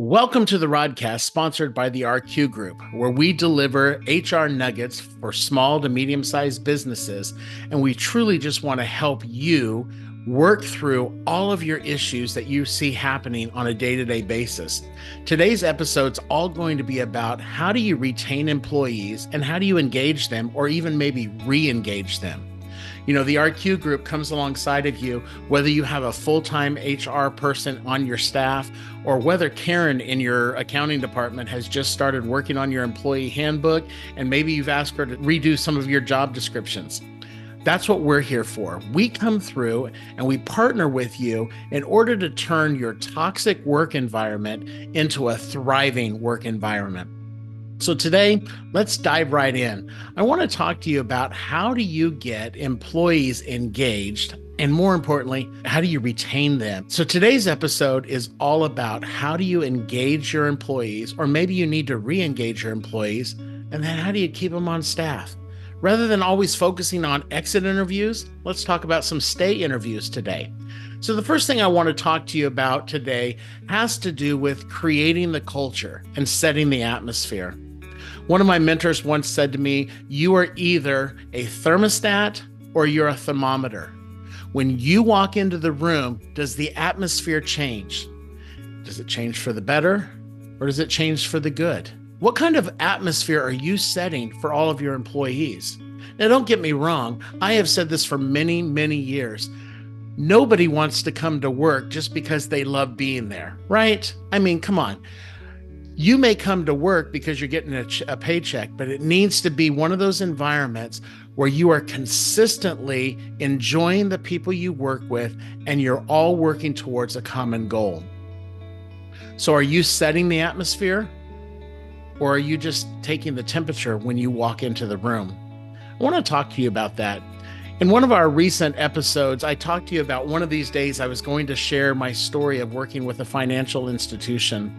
Welcome to the Rodcast, sponsored by the RQ Group, where we deliver HR nuggets for small to medium-sized businesses, and we truly just want to help you work through all of your issues that you see happening on a day-to-day basis. Today's episode's all going to be about how do you retain employees and how do you engage them or even maybe re-engage them. You know, the RQ Group comes alongside of you, whether you have a full-time HR person on your staff or whether Karen in your accounting department has just started working on your employee handbook and maybe you've asked her to redo some of your job descriptions. That's what we're here for. We come through and we partner with you in order to turn your toxic work environment into a thriving work environment. So today, let's dive right in. I want to talk to you about how do you get employees engaged, and more importantly, how do you retain them? So today's episode is all about how do you engage your employees, or maybe you need to re-engage your employees, and then how do you keep them on staff? Rather than always focusing on exit interviews, let's talk about some stay interviews today. So the first thing I want to talk to you about today has to do with creating the culture and setting the atmosphere. One of my mentors once said to me, you are either a thermostat or you're a thermometer. When you walk into the room, does the atmosphere change? Does it change for the better or does it change for the good? What kind of atmosphere are you setting for all of your employees? Now, don't get me wrong. I have said this for many, many years. Nobody wants to come to work just because they love being there, right? I mean, come on. You may come to work because you're getting a paycheck, but it needs to be one of those environments where you are consistently enjoying the people you work with and you're all working towards a common goal. So are you setting the atmosphere or are you just taking the temperature when you walk into the room? I want to talk to you about that. In one of our recent episodes, I talked to you about one of these days I was going to share my story of working with a financial institution.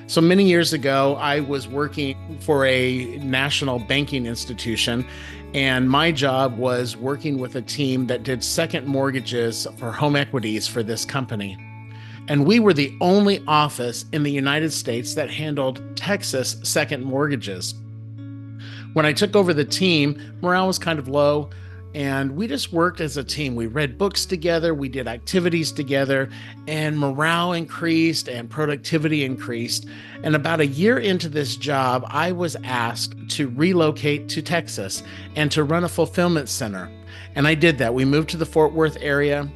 So many years ago, I was working for a national banking institution, and my job was working with a team that did second mortgages for home equities for this company. And we were the only office in the United States that handled Texas second mortgages. When I took over the team, morale was kind of low. And we just worked as a team. We read books together, we did activities together, and morale increased and productivity increased. And about a year into this job, I was asked to relocate to Texas and to run a fulfillment center. And I did that. We moved to the Fort Worth area,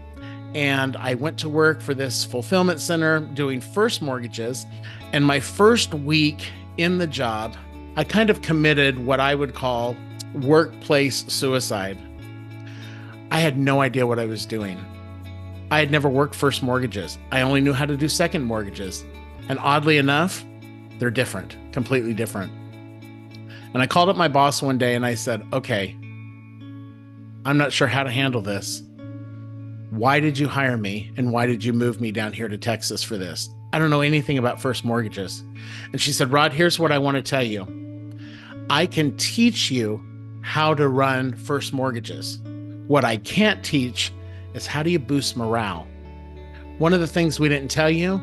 and I went to work for this fulfillment center doing first mortgages. And my first week in the job, I kind of committed what I would call workplace suicide. I had no idea what I was doing. I had never worked first mortgages. I only knew how to do second mortgages. And oddly enough, they're different, completely different. And I called up my boss one day and I said, okay, I'm not sure how to handle this. Why did you hire me? And why did you move me down here to Texas for this? I don't know anything about first mortgages. And she said, Rod, here's what I want to tell you. I can teach you how to run first mortgages. What I can't teach is how do you boost morale? One of the things we didn't tell you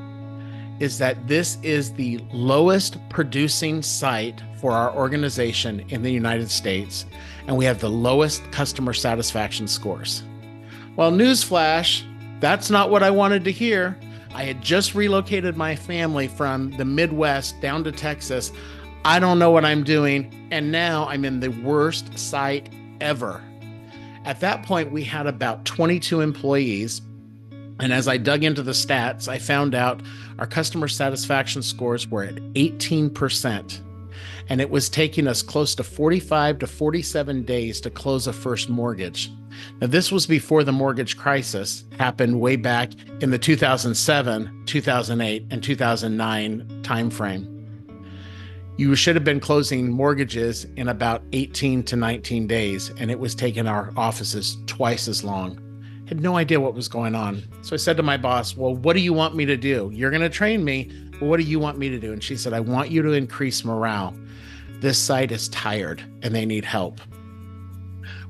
is that this is the lowest producing site for our organization in the United States, and we have the lowest customer satisfaction scores. Well, newsflash, that's not what I wanted to hear. I had just relocated my family from the Midwest down to Texas. I don't know what I'm doing, and now I'm in the worst site ever. At that point, we had about 22 employees. And as I dug into the stats, I found out our customer satisfaction scores were at 18%. And it was taking us close to 45 to 47 days to close a first mortgage. Now, this was before the mortgage crisis happened way back in the 2007, 2008, and 2009 timeframe. You should have been closing mortgages in about 18 to 19 days, and it was taking our offices twice as long. Had no idea what was going on. So I said to my boss, well, what do you want me to do? You're going to train me, but what do you want me to do? And she said, I want you to increase morale. This site is tired and they need help.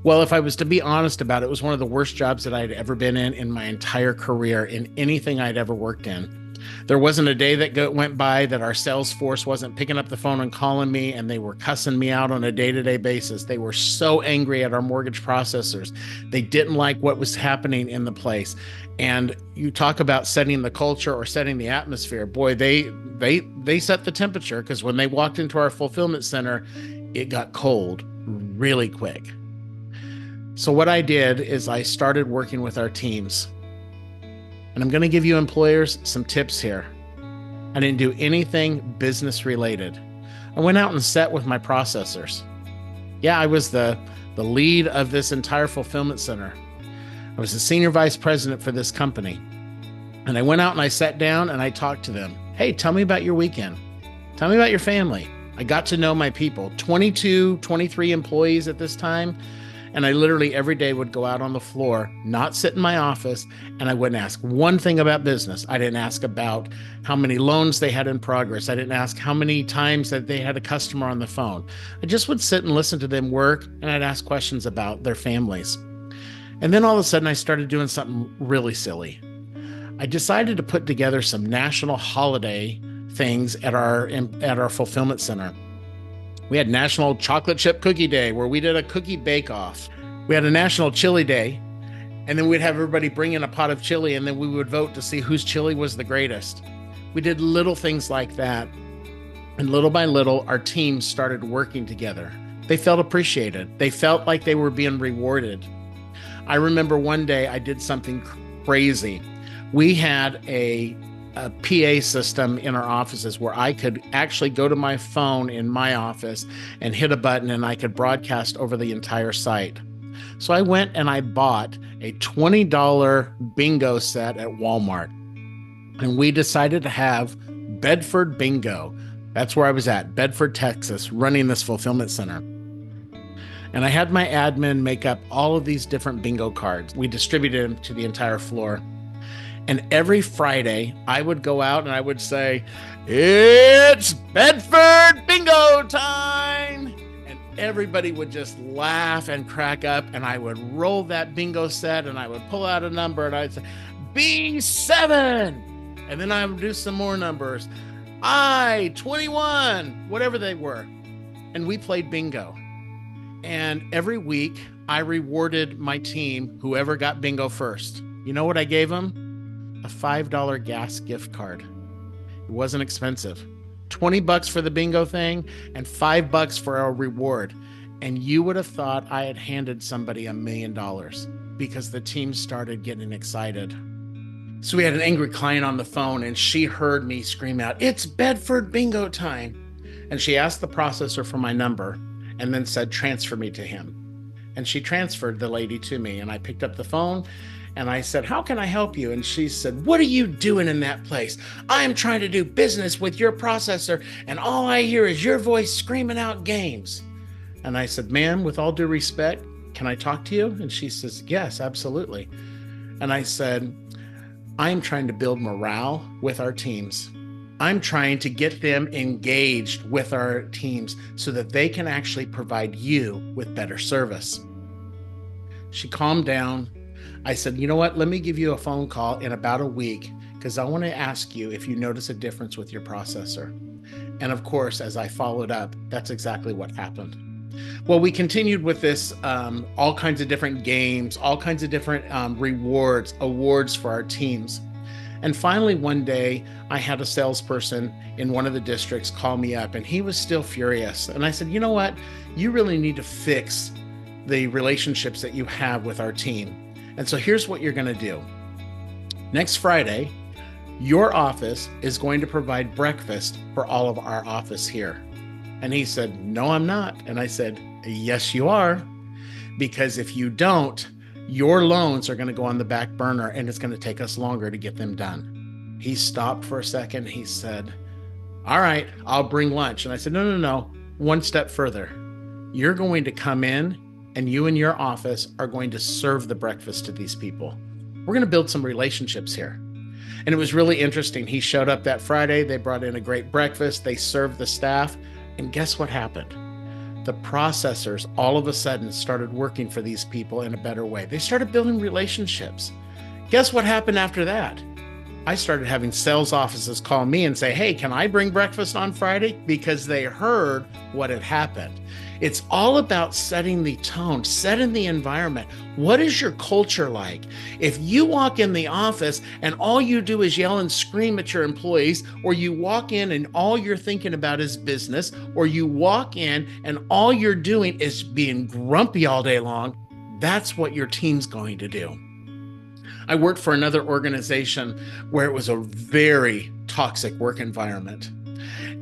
Well, if I was to be honest about it, it was one of the worst jobs that I'd ever been in my entire career in anything I'd ever worked in. There wasn't a day that went by that our sales force wasn't picking up the phone and calling me, and they were cussing me out on a day-to-day basis. They were so angry at our mortgage processors. They didn't like what was happening in the place. And you talk about setting the culture or setting the atmosphere. Boy, they set the temperature, because when they walked into our fulfillment center, it got cold really quick. So what I did is I started working with our teams. And I'm going to give you employers some tips here. I didn't do anything business related. I went out and sat with my processors. Yeah, I was the lead of this entire fulfillment center. I was the senior vice president for this company. And I went out and I sat down and I talked to them. Hey, tell me about your weekend. Tell me about your family. I got to know my people, 22, 23 employees at this time. And I literally every day would go out on the floor, not sit in my office, and I wouldn't ask one thing about business. I didn't ask about how many loans they had in progress. I didn't ask how many times that they had a customer on the phone. I just would sit and listen to them work, and I'd ask questions about their families. And then all of a sudden, I started doing something really silly. I decided to put together some national holiday things at our fulfillment center. We had National Chocolate Chip Cookie Day, where we did a cookie bake-off. We had a National Chili Day, and then we'd have everybody bring in a pot of chili, and then we would vote to see whose chili was the greatest. We did little things like that, and little by little, our teams started working together. They felt appreciated. They felt like they were being rewarded. I remember one day I did something crazy. We had a PA system in our offices where I could actually go to my phone in my office and hit a button, and I could broadcast over the entire site. So I went and I bought a $20 bingo set at Walmart, and we decided to have Bedford Bingo. That's where I was at, Bedford, Texas, running this fulfillment center. And I had my admin make up all of these different bingo cards. We distributed them to the entire floor. And every Friday, I would go out and I would say, "It's Bedford Bingo time!" And everybody would just laugh and crack up. And I would roll that bingo set and I would pull out a number and I'd say, B7. And then I would do some more numbers. I-21, whatever they were. And we played bingo. And every week, I rewarded my team, whoever got bingo first. You know what I gave them? A $5 gas gift card. It wasn't expensive. $20 for the bingo thing and $5 for our reward. And you would have thought I had handed somebody $1 million because the team started getting excited. So we had an angry client on the phone, and she heard me scream out, "It's Bedford Bingo time." And she asked the processor for my number and then said, "Transfer me to him." And she transferred the lady to me, and I picked up the phone and I said, "How can I help you?" And she said, "What are you doing in that place? I am trying to do business with your processor, and all I hear is your voice screaming out games." And I said, "Ma'am, with all due respect, can I talk to you?" And she says, "Yes, absolutely." And I said, "I'm trying to build morale with our teams. I'm trying to get them engaged with our teams so that they can actually provide you with better service." She calmed down. I said, "You know what? Let me give you a phone call in about a week, because I want to ask you if you notice a difference with your processor." And of course, as I followed up, that's exactly what happened. Well, we continued with this, all kinds of different games, all kinds of different awards for our teams. And finally, one day, I had a salesperson in one of the districts call me up, and he was still furious. And I said, "You know what? You really need to fix the relationships that you have with our team. And so here's what you're going to do. Next Friday, your office is going to provide breakfast for all of our office here." And he said, "No, I'm not." And I said, "Yes, you are. Because if you don't, your loans are going to go on the back burner, and it's going to take us longer to get them done." He stopped for a second. He said, "All right, I'll bring lunch." And I said, No. One step further. You're going to come in, and you and your office are going to serve the breakfast to these people. We're going to build some relationships here." And it was really interesting. He showed up that Friday. They brought in a great breakfast. They served the staff. And guess what happened? The processors all of a sudden started working for these people in a better way. They started building relationships. Guess what happened after that? I started having sales offices call me and say, hey, can I bring breakfast on Friday? Because they heard what had happened. It's all about setting the tone, setting the environment. What is your culture like? If you walk in the office and all you do is yell and scream at your employees, or you walk in and all you're thinking about is business, or you walk in and all you're doing is being grumpy all day long, that's what your team's going to do. I worked for another organization where it was a very toxic work environment.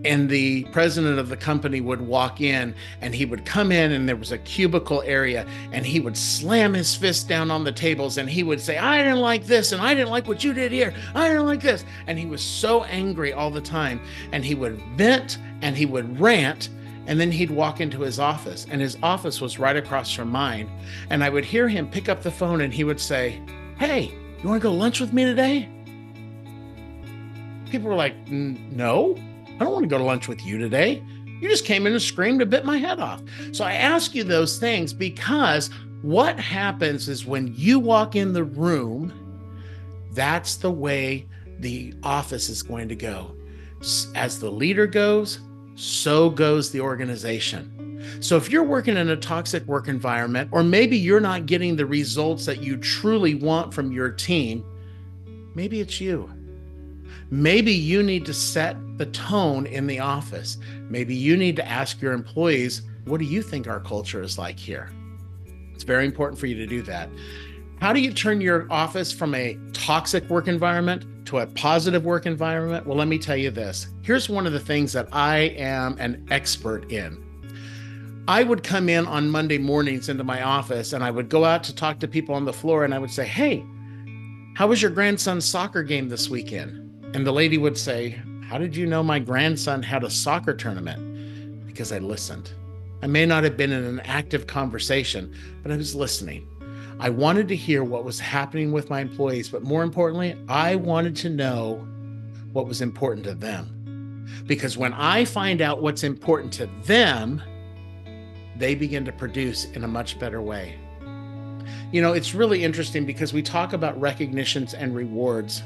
And the president of the company would walk in and he would come in and there was a cubicle area and he would slam his fist down on the tables and he would say, I didn't like this and I didn't like what you did here. I didn't like this. And he was so angry all the time. And he would vent and he would rant. And then he'd walk into his office and his office was right across from mine. And I would hear him pick up the phone and he would say, hey, you want to go to lunch with me today? People were like, no, I don't want to go to lunch with you today. You just came in and screamed and bit my head off. So I ask you those things because what happens is when you walk in the room, that's the way the office is going to go. As the leader goes, so goes the organization. So if you're working in a toxic work environment, or maybe you're not getting the results that you truly want from your team, maybe it's you. Maybe you need to set the tone in the office. Maybe you need to ask your employees, what do you think our culture is like here? It's very important for you to do that. How do you turn your office from a toxic work environment to a positive work environment? Well, let me tell you this. Here's one of the things that I am an expert in. I would come in on Monday mornings into my office and I would go out to talk to people on the floor and I would say, hey, how was your grandson's soccer game this weekend? And the lady would say, how did you know my grandson had a soccer tournament? Because I listened. I may not have been in an active conversation, but I was listening. I wanted to hear what was happening with my employees, but more importantly, I wanted to know what was important to them. Because when I find out what's important to them, they begin to produce in a much better way. You know, it's really interesting because we talk about recognitions and rewards.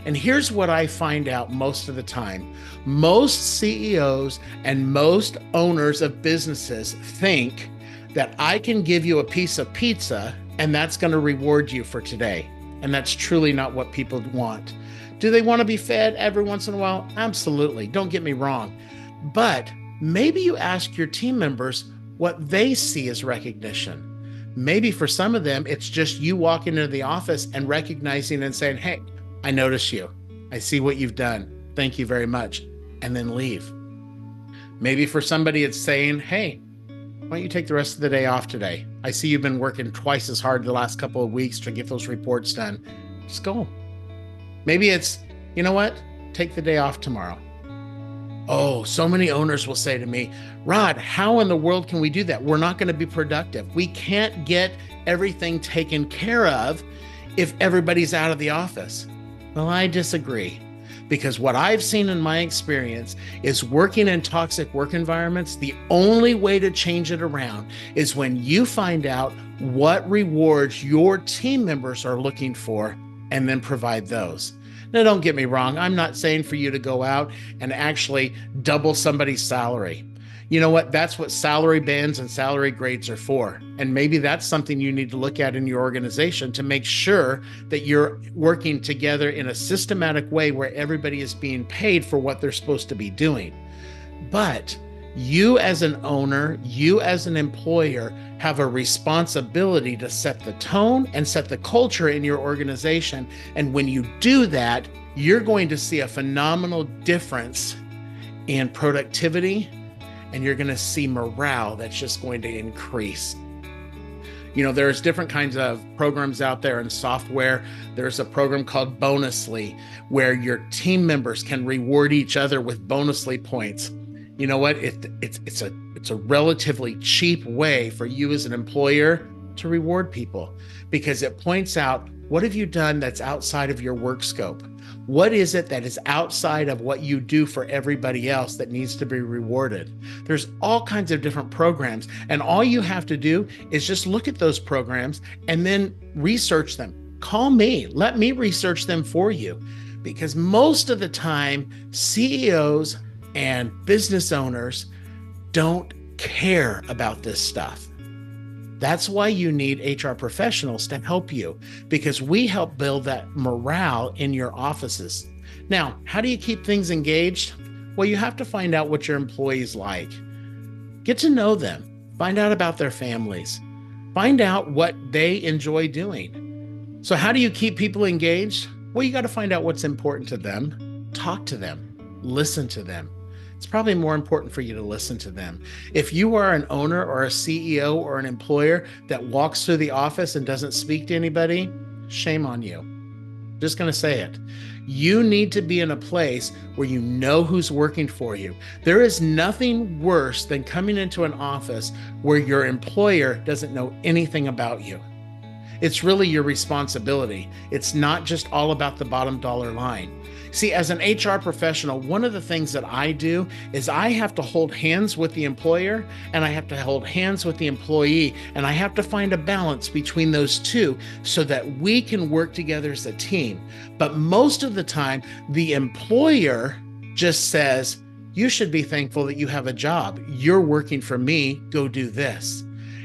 And here's what I find out most of the time. Most CEOs and most owners of businesses think that I can give you a piece of pizza and that's going to reward you for today. And that's truly not what people want. Do they want to be fed every once in a while? Absolutely. Don't get me wrong. But maybe you ask your team members what they see as recognition. Maybe for some of them, it's just you walking into the office and recognizing and saying, hey, I notice you. I see what you've done. Thank you very much. And then leave. Maybe for somebody, it's saying, hey, why don't you take the rest of the day off today? I see you've been working twice as hard the last couple of weeks to get those reports done. Just go. Maybe it's, you know what? Take the day off tomorrow. Oh, so many owners will say to me, Rod, how in the world can we do that? We're not going to be productive. We can't get everything taken care of if everybody's out of the office. Well, I disagree, because what I've seen in my experience is working in toxic work environments, the only way to change it around is when you find out what rewards your team members are looking for and then provide those. Now, don't get me wrong. I'm not saying for you to go out and actually double somebody's salary. You know what? That's what salary bands and salary grades are for. And maybe that's something you need to look at in your organization to make sure that you're working together in a systematic way where everybody is being paid for what they're supposed to be doing. But you as an owner, you as an employer have a responsibility to set the tone and set the culture in your organization. And when you do that, you're going to see a phenomenal difference in productivity, and you're going to see morale that's just going to increase. You know, there's different kinds of programs out there in software. There's a program called Bonusly, where your team members can reward each other with Bonusly points. You know what? It's a relatively cheap way for you as an employer to reward people, because it points out, what have you done that's outside of your work scope? What is it that is outside of what you do for everybody else that needs to be rewarded? There's all kinds of different programs, and all you have to do is just look at those programs and then research them. Call me. Let me research them for you. because most of the time, CEOs and business owners don't care about this stuff. That's why you need HR professionals to help you, because we help build that morale in your offices. Now, how do you keep things engaged? Well, you have to find out what your employees like. Get to know them. Find out about their families. Find out what they enjoy doing. So how do you keep people engaged? Well, you got to find out what's important to them. Talk to them. Listen to them. It's probably more important for you to listen to them. If you are an owner or a CEO or an employer that walks through the office and doesn't speak to anybody, shame on you. Just going to say it. You need to be in a place where you know who's working for you. There is nothing worse than coming into an office where your employer doesn't know anything about you. It's really your responsibility. It's not just all about the bottom dollar line. See, as an HR professional, one of the things that I do is I have to hold hands with the employer and I have to hold hands with the employee, and I have to find a balance between those two so that we can work together as a team. But most of the time, the employer just says, you should be thankful that you have a job. You're working for me. Go do this.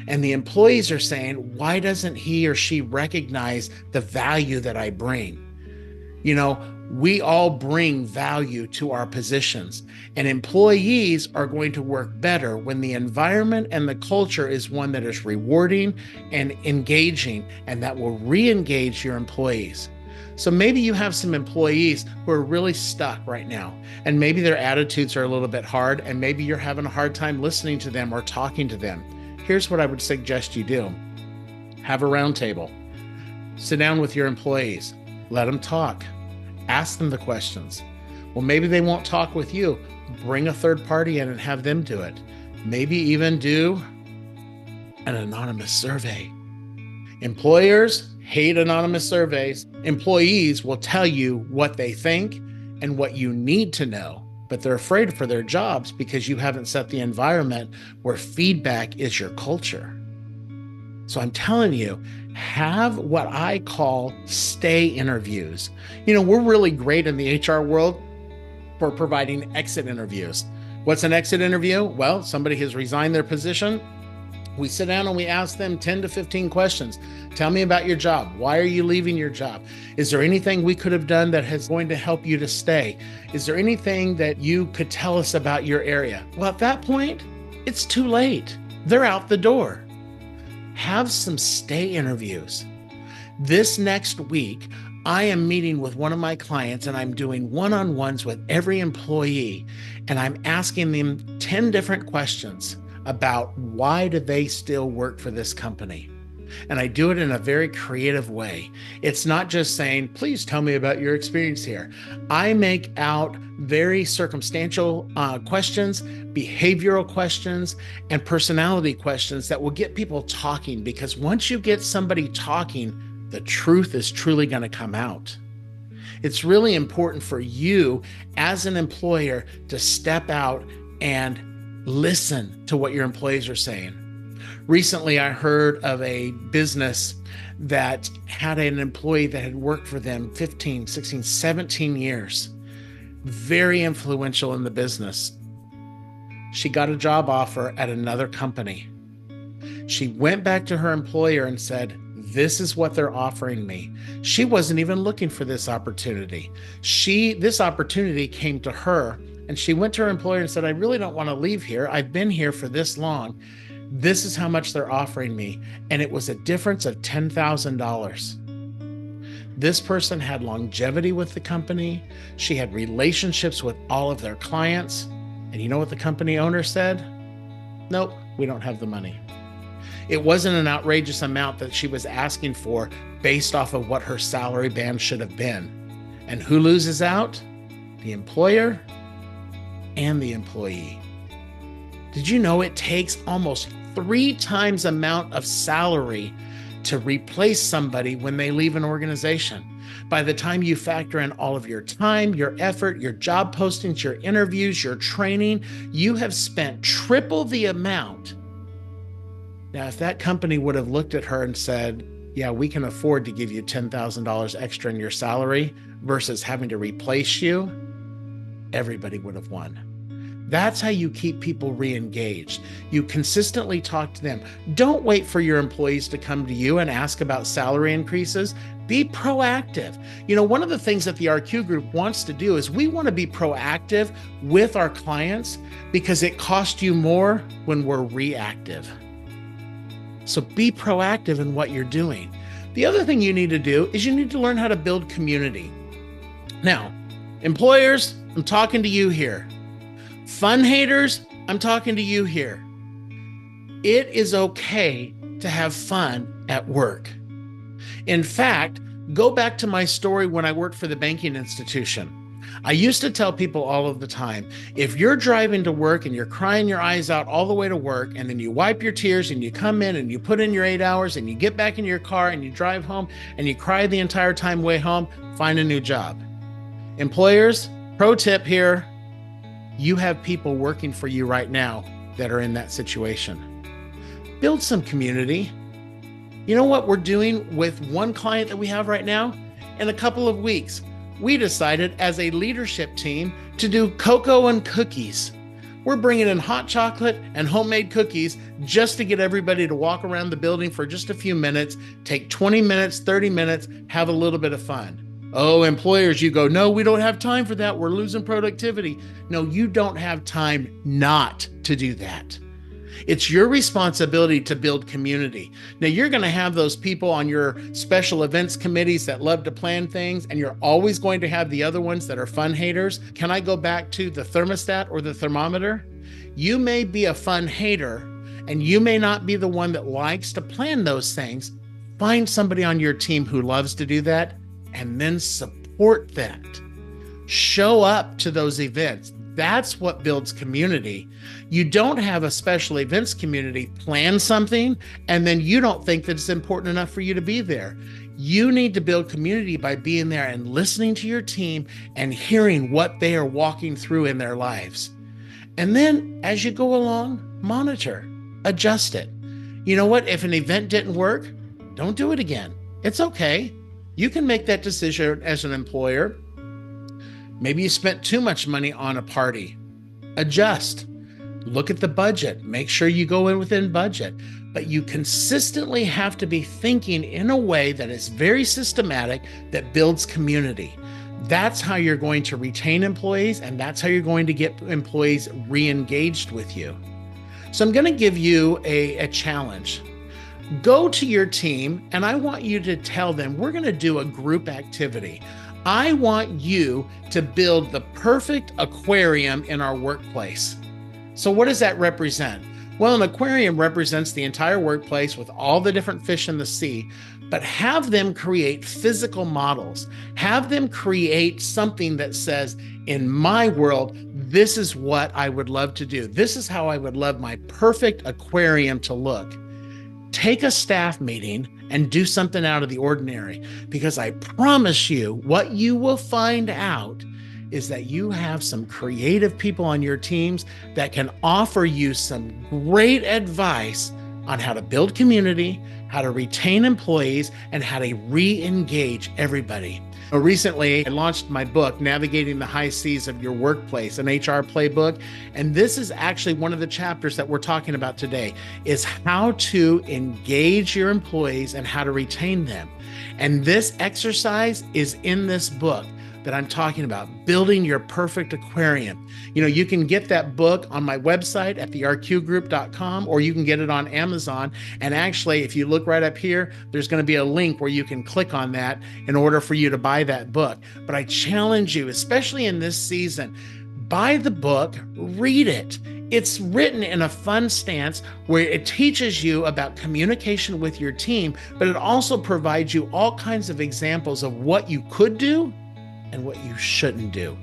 And the employees are saying, why doesn't he or she recognize the value that I bring? You know, we all bring value to our positions, and employees are going to work better when the environment and the culture is one that is rewarding and engaging, and that will re-engage your employees. So maybe you have some employees who are really stuck right now, and maybe their attitudes are a little bit hard, and maybe you're having a hard time listening to them or talking to them. Here's what I would suggest you do. Have a round table. Sit down with your employees. Let them talk. Ask them the questions. Well, maybe they won't talk with you. Bring a third party in and have them do it. Maybe even do an anonymous survey. Employers hate anonymous surveys. Employees will tell you what they think and what you need to know, but they're afraid for their jobs because you haven't set the environment where feedback is your culture. So I'm telling you, have what I call stay interviews. You know, we're really great in the HR world for providing exit interviews. What's an exit interview? Well, somebody has resigned their position. We sit down and we ask them 10 to 15 questions. Tell me about your job. Why are you leaving your job? Is there anything we could have done that is going to help you to stay? Is there anything that you could tell us about your area? Well, at that point, it's too late. They're out the door. Have some stay interviews. This next week, I am meeting with one of my clients and I'm doing one-on-ones with every employee, and I'm asking them 10 different questions about why do they still work for this company. And I do it in a very creative way. It's not just saying, please tell me about your experience here. I make out very circumstantial questions, behavioral questions, and personality questions that will get people talking, because once you get somebody talking, the truth is truly going to come out. It's really important for you as an employer to step out and listen to what your employees are saying. Recently, I heard of a business that had an employee that had worked for them 15, 16, 17 years. Very influential in the business. She got a job offer at another company. She went back to her employer and said, this is what they're offering me. She wasn't even looking for this opportunity. This opportunity came to her, and she went to her employer and said, I really don't want to leave here. I've been here for this long. This is how much they're offering me. And it was a difference of $10,000. This person had longevity with the company. She had relationships with all of their clients. And you know what the company owner said? Nope, we don't have the money. It wasn't an outrageous amount that she was asking for based off of what her salary band should have been. And who loses out? The employer and the employee. Did you know it takes almost 3 times amount of salary to replace somebody when they leave an organization? By the time you factor in all of your time, your effort, your job postings, your interviews, your training, you have spent triple the amount. Now, if that company would have looked at her and said, yeah, we can afford to give you $10,000 extra in your salary versus having to replace you, everybody would have won. That's how you keep people re-engaged. You consistently talk to them. Don't wait for your employees to come to you and ask about salary increases. Be proactive. One of the things that the RQ group wants to do is we want to be proactive with our clients because it costs you more when we're reactive. So be proactive in what you're doing. The other thing you need to do is you need to learn how to build community. Now, employers, I'm talking to you here. Fun haters, I'm talking to you here. It is okay to have fun at work. In fact, go back to my story when I worked for the banking institution. I used to tell people all of the time, if you're driving to work and you're crying your eyes out all the way to work, and then you wipe your tears and you come in and you put in your 8 hours and you get back in your car and you drive home and you cry the entire time way home, find a new job. Employers, pro tip here, you have people working for you right now that are in that situation. Build some community. You know what we're doing with one client that we have right now? In a couple of weeks, we decided as a leadership team to do cocoa and cookies. We're bringing in hot chocolate and homemade cookies just to get everybody to walk around the building for just a few minutes, take 20 minutes, 30 minutes, have a little bit of fun. Oh, employers, you go, no, we don't have time for that. We're losing productivity. No, you don't have time not to do that. It's your responsibility to build community. Now, you're going to have those people on your special events committees that love to plan things, and you're always going to have the other ones that are fun haters. Can I go back to the thermostat or the thermometer? You may be a fun hater, and you may not be the one that likes to plan those things. Find somebody on your team who loves to do that, and then support that. Show up to those events. That's what builds community. You don't have a special events community plan something, and then you don't think that it's important enough for you to be there. You need to build community by being there and listening to your team and hearing what they are walking through in their lives. And then as you go along, monitor, adjust it. You know what? If an event didn't work, don't do it again. It's okay. You can make that decision as an employer. Maybe you spent too much money on a party. Adjust. Look at the budget. Make sure you go in within budget. But you consistently have to be thinking in a way that is very systematic, that builds community. That's how you're going to retain employees, and that's how you're going to get employees re-engaged with you. So I'm going to give you a challenge. Go to your team, and I want you to tell them, we're going to do a group activity. I want you to build the perfect aquarium in our workplace. So what does that represent? Well, an aquarium represents the entire workplace with all the different fish in the sea, but have them create physical models. Have them create something that says, in my world, this is what I would love to do. This is how I would love my perfect aquarium to look. Take a staff meeting and do something out of the ordinary, because I promise you what you will find out is that you have some creative people on your teams that can offer you some great advice on how to build community, how to retain employees, and how to re-engage everybody. Recently, I launched my book, Navigating the High Seas of Your Workplace, an HR playbook. And this is actually one of the chapters that we're talking about today, is how to engage your employees and how to retain them. And this exercise is in this book that I'm talking about, building your perfect aquarium. You can get that book on my website at therqgroup.com, or you can get it on Amazon. And actually, if you look right up here, there's going to be a link where you can click on that in order for you to buy that book. But I challenge you, especially in this season, buy the book, read it. It's written in a fun stance where it teaches you about communication with your team, but it also provides you all kinds of examples of what you could do and what you shouldn't do.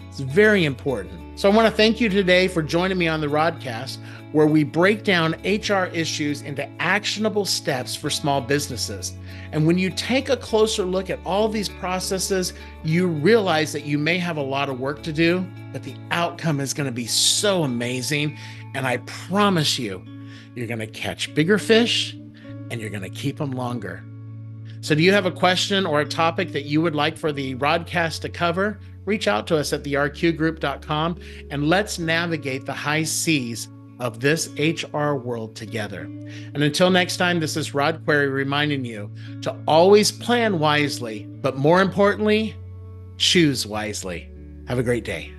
It's very important. So I want to thank you today for joining me on the Rodcast, where we break down HR issues into actionable steps for small businesses. And when you take a closer look at all these processes, you realize that you may have a lot of work to do, but the outcome is going to be so amazing. And I promise you, you're going to catch bigger fish and you're going to keep them longer. So, do you have a question or a topic that you would like for the Rodcast to cover? Reach out to us at therqgroup.com and let's navigate the high seas of this HR world together. And until next time, this is Rod Query reminding you to always plan wisely, but more importantly, choose wisely. Have a great day.